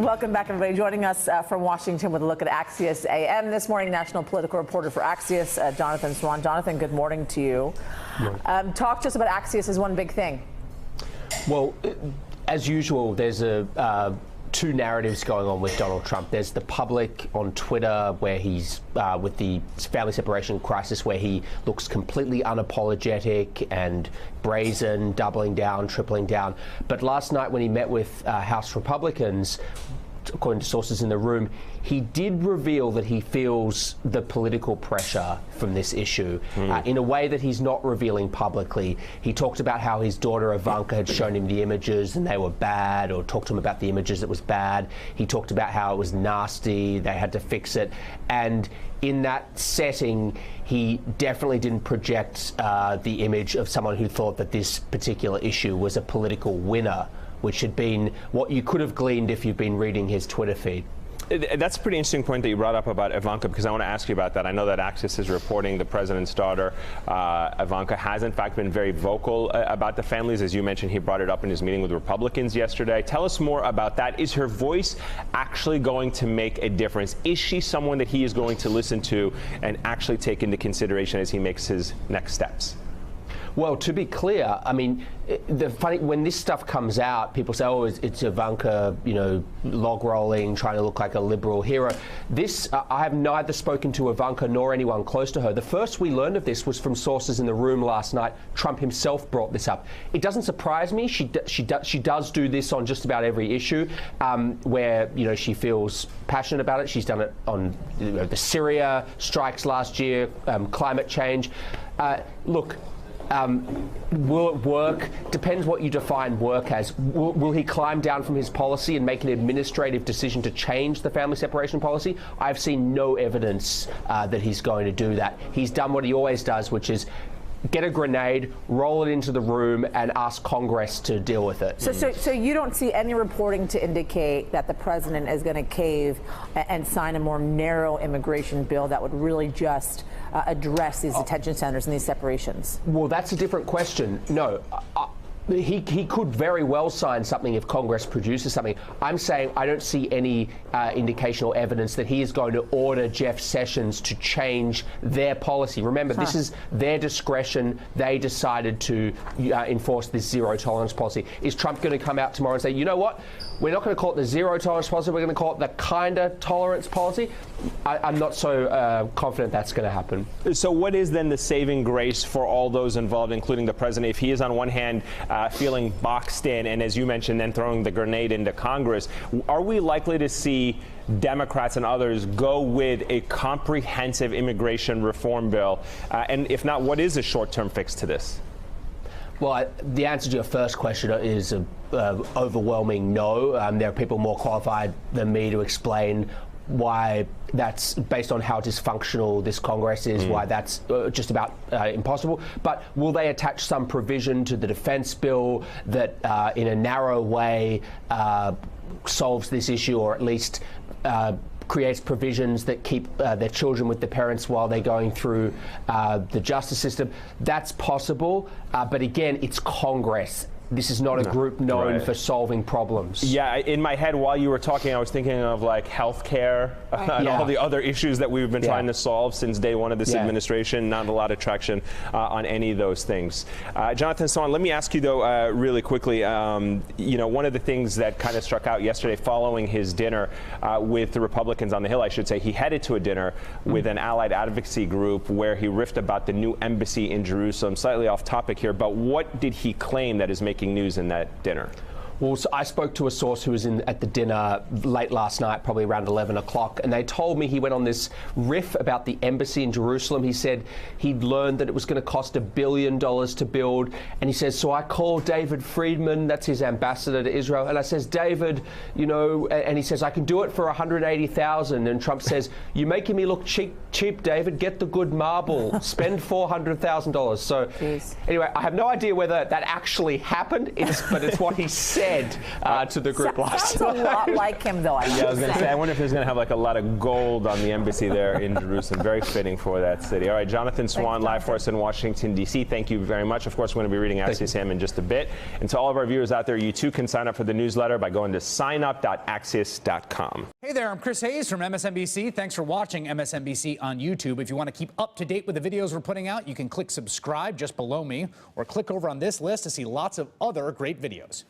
Welcome back, everybody. Joining us from Washington with a look at Axios AM this morning, national political reporter for Axios, Jonathan Swan. Jonathan, good morning to you. Talk to us about Axios as one big thing. Well, as usual, there's two narratives going on with Donald Trump. There's the public on Twitter where he's with the family separation crisis, where he looks completely unapologetic and brazen, doubling down, tripling down. But last night when he met with House Republicans, according to sources in the room, he did reveal that he feels the political pressure from this issue in a way that he's not revealing publicly. He talked about how his daughter Ivanka had shown him the images and they were bad, or talked to him about the images that was bad. He talked about how it was nasty, they had to fix it. And in that setting, he definitely didn't project the image of someone who thought that this particular issue was a political winner, which had been what you could have gleaned if you've been reading his Twitter feed. That's a pretty interesting point that you brought up about Ivanka, because I want to ask you about that. I know that Axios is reporting the president's daughter, Ivanka, has in fact been very vocal about the families. As you mentioned, he brought it up in his meeting with Republicans yesterday. Tell us more about that. Is her voice actually going to make a difference? Is she someone that he is going to listen to and actually take into consideration as he makes his next steps? Well, to be clear, I mean, when this stuff comes out, people say, oh, it's Ivanka, you know, log rolling, trying to look like a liberal hero. This, I have neither spoken to Ivanka nor anyone close to her. The first we learned of this was from sources in the room last night. Trump himself brought this up. It doesn't surprise me. She does do this on just about every issue where, you know, she feels passionate about it. She's done it on the Syria strikes last year, climate change. Look, will it work? Depends what you define work as. Will he climb down from his policy and make an administrative decision to change the family separation policy? I've seen no evidence that he's going to do that. He's done what he always does, which is get a grenade, roll it into the room, and ask Congress to deal with it. So you don't see any reporting to indicate that the president is going to cave and sign a more narrow immigration bill that would really just address these detention centers and these separations? Well, that's a different question. No. He could very well sign something if Congress produces something. I'm saying I don't see any indication or evidence that he is going to order Jeff Sessions to change their policy. Remember, this is their discretion. They decided to enforce this zero tolerance policy. Is Trump going to come out tomorrow and say, you know what, we're not going to call it the zero tolerance policy, we're going to call it the kinder tolerance policy? I'm not so confident that's going to happen. So what is then the saving grace for all those involved, including the president, if he is on one hand feeling boxed in, and as you mentioned, then throwing the grenade into Congress? Are we likely to see Democrats and others go with a comprehensive immigration reform bill? And if not, what is a short-term fix to this? Well, the answer to your first question is an overwhelming no. There are people more qualified than me to explain why that's, based on how dysfunctional this Congress is, why that's just about impossible. But will they attach some provision to the defense bill that in a narrow way solves this issue, or at least creates provisions that keep their children with the parents while they're going through the justice system? That's possible, but again, it's Congress. This is not a group known for solving problems. Yeah, in my head while you were talking, I was thinking of like healthcare and all the other issues that we've been trying to solve since day one of this administration. Not a lot of traction on any of those things. Jonathan Swan, let me ask you though, really quickly. You know, one of the things that kind of struck out yesterday following his dinner with the Republicans on the Hill, I should say, he headed to a dinner with an allied advocacy group where he riffed about the new embassy in Jerusalem. Slightly off topic here, but what did he claim that is making news in that dinner? Well, so I spoke to a source who was at the dinner late last night, probably around 11 o'clock, and they told me he went on this riff about the embassy in Jerusalem. He said he'd learned that it was going to cost $1 billion to build, and he says, so I called David Friedman, that's his ambassador to Israel, and I says, David, you know, and he says, I can do it for $180,000, and Trump says, you're making me look cheap, David, get the good marble, spend $400,000. So anyway, I have no idea whether that actually happened, but it's what he said. said to the group last Sounds a lot like him, though. Yeah, I was going to say, I wonder if he's going to have like a lot of gold on the embassy there in Jerusalem. Very fitting for that city. All right, Jonathan Swan, live for us in Washington, D.C. Thank you very much. Of course, we're going to be reading Axios AM in just a bit. And to all of our viewers out there, you too can sign up for the newsletter by going to signup.axios.com. Hey there, I'm Chris Hayes from MSNBC. Thanks for watching MSNBC on YouTube. If you want to keep up to date with the videos we're putting out, you can click subscribe just below me or click over on this list to see lots of other great videos.